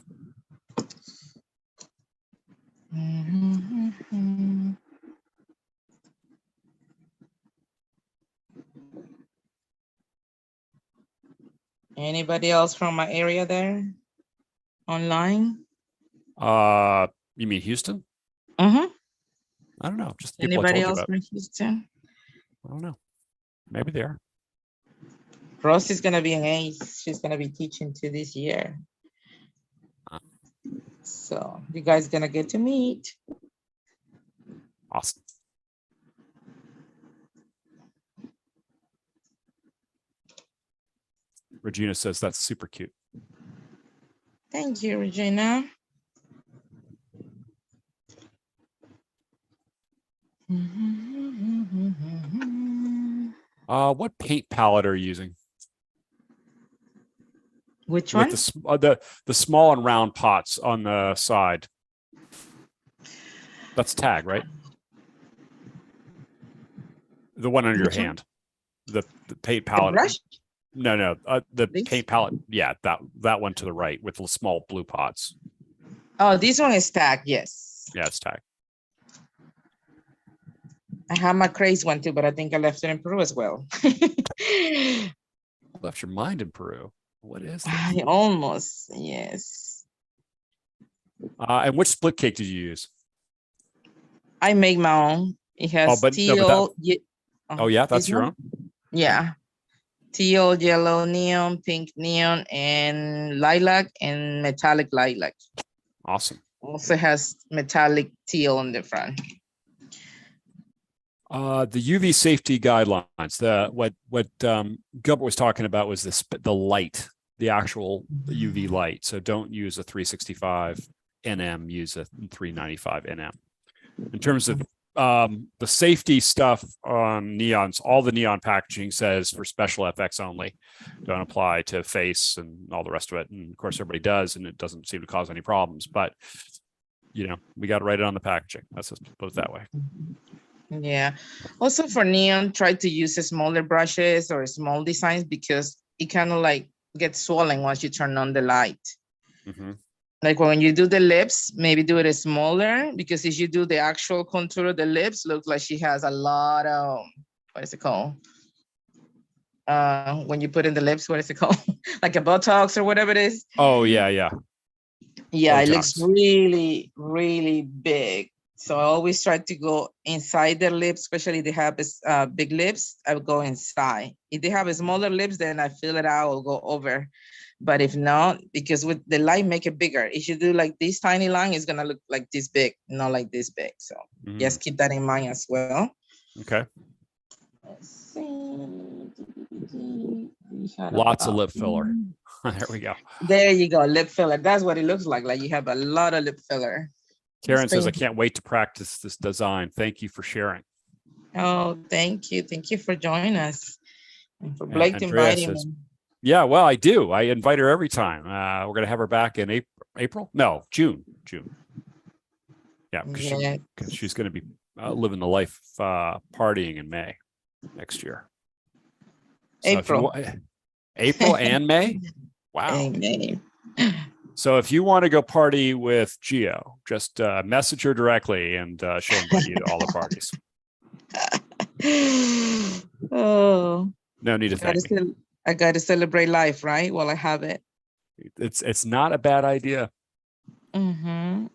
Speaker 2: Anybody else from my area there? Online?
Speaker 1: You mean Houston?
Speaker 2: Mm-hmm.
Speaker 1: I don't know. Just the people
Speaker 2: Anybody
Speaker 1: I told
Speaker 2: else
Speaker 1: you about.
Speaker 2: from Houston?
Speaker 1: I don't know. Maybe they are.
Speaker 2: Rose is gonna be an ace. She's gonna be teaching to this year. So you guys gonna get to meet.
Speaker 1: Awesome. Regina says that's super cute.
Speaker 2: Thank you, Regina.
Speaker 1: What paint palette are you using?
Speaker 2: Which one?
Speaker 1: The small and round pots on the side. That's tag, right? The one under your hand. The paint palette.
Speaker 2: The brush?
Speaker 1: No. The
Speaker 2: This?
Speaker 1: paint palette. Yeah, that one to the right with the small blue pots.
Speaker 2: Oh, this one is tag. Yes.
Speaker 1: Yeah, it's tag.
Speaker 2: I have my craze one too, but I think I left it in Peru as well.
Speaker 1: Left your mind in Peru. What is this?
Speaker 2: I almost, yes.
Speaker 1: And which split cake did you use?
Speaker 2: I make my own. It has teal.
Speaker 1: Oh yeah, that's your own?
Speaker 2: Yeah. Teal, yellow, neon, pink neon, and lilac and metallic lilac.
Speaker 1: Awesome.
Speaker 2: Also has metallic teal on the front.
Speaker 1: The UV safety guidelines. What Gilbert was talking about was the light, the actual UV light. So don't use a 365 nm. Use a 395 nm. In terms of the safety stuff on neons, all the neon packaging says for special FX only. Don't apply to face and all the rest of it. And of course, everybody does, and it doesn't seem to cause any problems. But we got to write it on the packaging. Let's just put it that way.
Speaker 2: Yeah. Also for neon, try to use smaller brushes or small designs because it kind of like gets swollen once you turn on the light.
Speaker 1: Mm-hmm.
Speaker 2: Like when you do the lips, maybe do it smaller because if you do the actual contour of the lips, looks like she has a lot of, what is it called? When you put in the lips, what is it called? Like a Botox or whatever it is.
Speaker 1: Oh, yeah. Yeah,
Speaker 2: Botox. It looks really, really big. So I always try to go inside their lips, especially if they have big lips, I would go inside. If they have smaller lips, then I fill it out or go over. But if not, because with the light, make it bigger. If you do like this tiny line, it's gonna look like this big, not like this big. So just keep that in mind as well.
Speaker 1: Okay.
Speaker 2: Let's see.
Speaker 1: Lots of lip filler. There we go.
Speaker 2: There you go, lip filler. That's what it looks like. Like you have a lot of lip filler.
Speaker 1: Karen says, I can't wait to practice this design. Thank you for sharing.
Speaker 2: Oh, thank you. Thank you for joining us. And for
Speaker 1: And
Speaker 2: Blake to
Speaker 1: Andrea
Speaker 2: invite him.
Speaker 1: says, yeah, well, I do. I invite her every time. We're going to have her back in April? No, June. Yeah, because she's going to be living the life partying in May next year. So
Speaker 2: April.
Speaker 1: April and May? Wow.
Speaker 2: And May.
Speaker 1: So if you want to go party with Gio, just message her directly and she'll invite you to all the parties.
Speaker 2: Oh,
Speaker 1: No need to thank me.
Speaker 2: I got to celebrate life, right? While I have it.
Speaker 1: It's not a bad idea.
Speaker 2: Mm-hmm.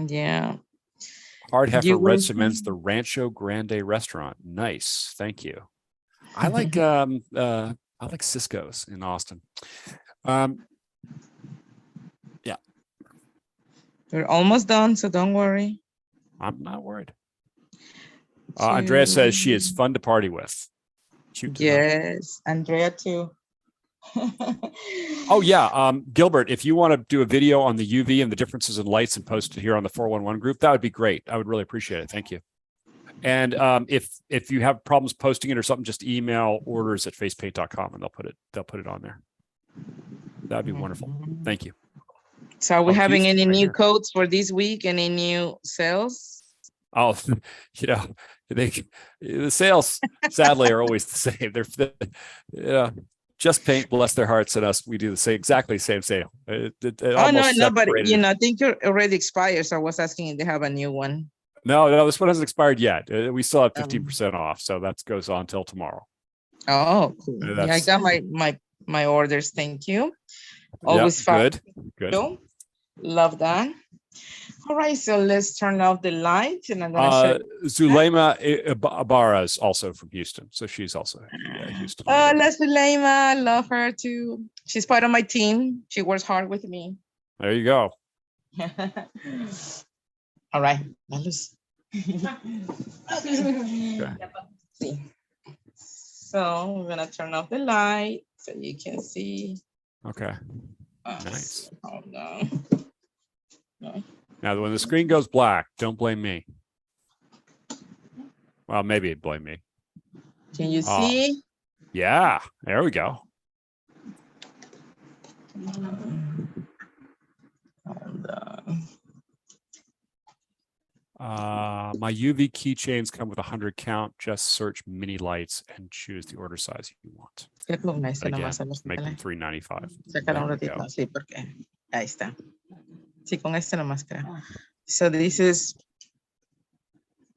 Speaker 2: Yeah.
Speaker 1: Hard Heifer recommends the Rancho Grande restaurant. Nice. Thank you. I like Cisco's in Austin. Yeah.
Speaker 2: We're almost done, so don't worry.
Speaker 1: I'm not worried. Andrea says she is fun to party with. Cute.
Speaker 2: Yes, Andrea too.
Speaker 1: Oh yeah, Gilbert, if you want to do a video on the UV and the differences in lights and post it here on the 411 group, that would be great. I would really appreciate it. Thank you. And if you have problems posting it or something, just email orders@facepaint.com and they'll put it on there. That'd be wonderful. Thank you.
Speaker 2: So are we having any new
Speaker 1: here.
Speaker 2: codes for this week? Any new sales?
Speaker 1: Oh, the sales sadly are always the same. They're Just Paint, bless their hearts, and us, we do the exactly same sale.
Speaker 2: Oh no, but I think you're already expired. So I was asking if they have a new one.
Speaker 1: No, this one hasn't expired yet. We still have 15% off, so that goes on till tomorrow.
Speaker 2: Oh, cool. Yeah, I got my orders. Thank you. Always
Speaker 1: good.
Speaker 2: Love that. All right, so let's turn off the lights, and I'm gonna show you.
Speaker 1: Zulema Ibarra is also from Houston, so she's also Houston.
Speaker 2: Oh, Zulema, love her too. She's part of my team. She works hard with me.
Speaker 1: There you go.
Speaker 2: All right. Okay. So we're gonna turn off the light so you can see.
Speaker 1: Okay. Nice.
Speaker 2: Hold on. No.
Speaker 1: Now, when the screen goes black, don't blame me. Well, maybe it'd blame me.
Speaker 2: Can you see?
Speaker 1: Yeah, there we go.
Speaker 2: Hold on.
Speaker 1: My UV keychains come with 100 count. Just search mini lights and choose the order size you want. Again, make them $3.95.
Speaker 2: Sacar un ratito, sí, porque ahí está. Sí, con este nomás creo. So this is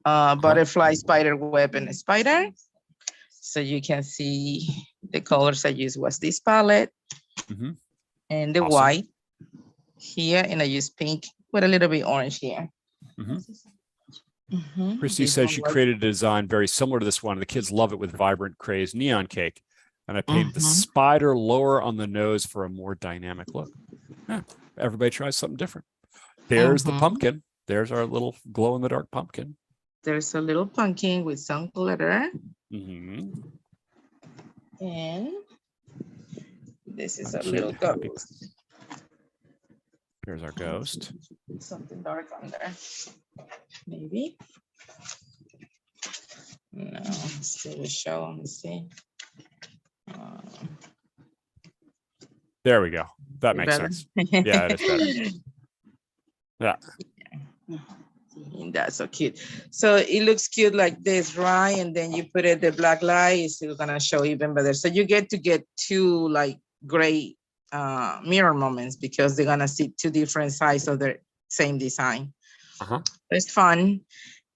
Speaker 2: butterfly spider web and spider. So you can see the colors I used was this palette and the white here, and I use pink with a little bit orange here.
Speaker 1: Christy says she created a design very similar to this one. The kids love it with vibrant craze neon cake. And I painted the spider lower on the nose for a more dynamic look. Yeah, everybody tries something different. There's the pumpkin. There's our little glow in the dark pumpkin.
Speaker 2: There's a little pumpkin with some glitter. And this is a little ghost.
Speaker 1: Here's our ghost.
Speaker 2: Something dark on there. Maybe. No, still a show. Let me see.
Speaker 1: There we go. That makes sense. Yeah, it is better. Yeah.
Speaker 2: That's so cute. So it looks cute like this, right? And then you put it the black light, it's still gonna show even better. So you get two like great mirror moments because they're gonna see two different sides of the same design. It's fun.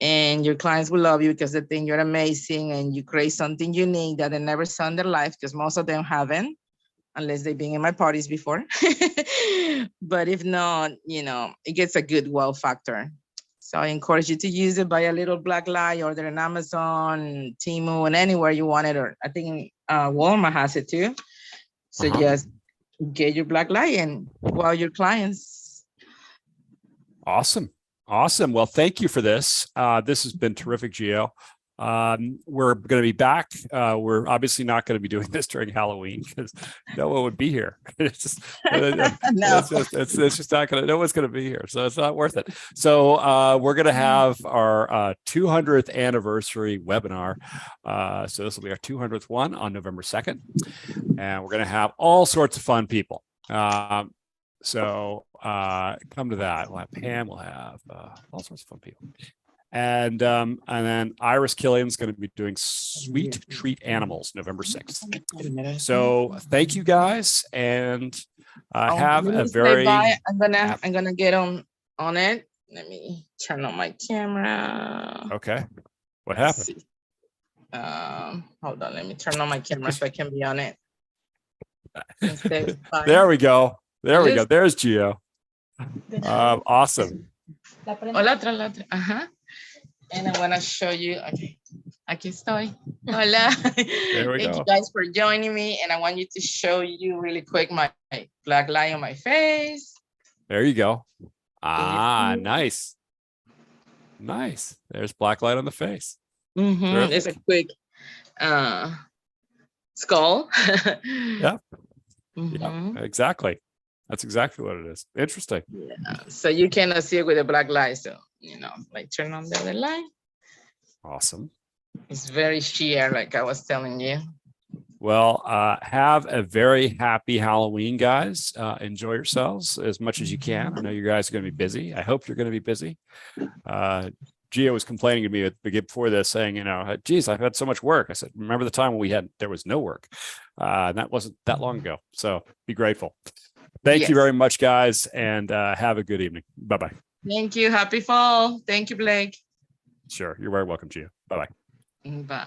Speaker 2: And your clients will love you because they think you're amazing and you create something unique that they never saw in their life, because most of them haven't, unless they've been in my parties before. But if not, it gets a good wow factor. So I encourage you to use it. Buy a little black light, order on Amazon, Temu, and anywhere you want it. Or I think Walmart has it too. So just get your black light and wow your clients.
Speaker 1: Awesome. Well, thank you for this. This has been terrific, Gio. We're going to be back. We're obviously not going to be doing this during Halloween because no one would be here. It's just,
Speaker 2: No.
Speaker 1: it's just not going to, no one's going to be here. So it's not worth it. So we're going to have our 200th anniversary webinar. So this will be our 200th one on November 2nd. And we're going to have all sorts of fun people. So come to that. We'll have Pam, we'll have all sorts of fun people. And then Iris Killian's going to be doing Sweet Treat Animals November 6th. So thank you guys, and have a very.
Speaker 2: I'm gonna get on it. Let me turn on my camera.
Speaker 1: Okay. What happened?
Speaker 2: Hold on. Let me turn on my camera so I can be on it.
Speaker 1: There we go. There we go. There's Gio. Awesome.
Speaker 2: La otra. And I want to show you. Okay, aquí estoy. Hola.
Speaker 1: There we go.
Speaker 2: Thank you guys for joining me. And I want you to show you really quick my black line on my face.
Speaker 1: There you go. Nice. Nice. There's black light on the face.
Speaker 2: It's a quick skull.
Speaker 1: Yeah. Yeah, exactly. That's exactly what it is. Interesting.
Speaker 2: Yeah. So you cannot see it with a black light. So, like turn on the other light.
Speaker 1: Awesome.
Speaker 2: It's very sheer, like I was telling you.
Speaker 1: Well, have a very happy Halloween, guys. Enjoy yourselves as much as you can. I know you guys are going to be busy. I hope you're going to be busy. Gio was complaining to me before this saying, geez, I've had so much work. I said, remember the time when there was no work? And that wasn't that long ago. So be grateful. Thank you very much, guys, and have a good evening. Bye-bye.
Speaker 2: Thank you. Happy fall. Thank you, Blake.
Speaker 1: Sure. You're very welcome, Gio. Bye-bye.
Speaker 2: Bye.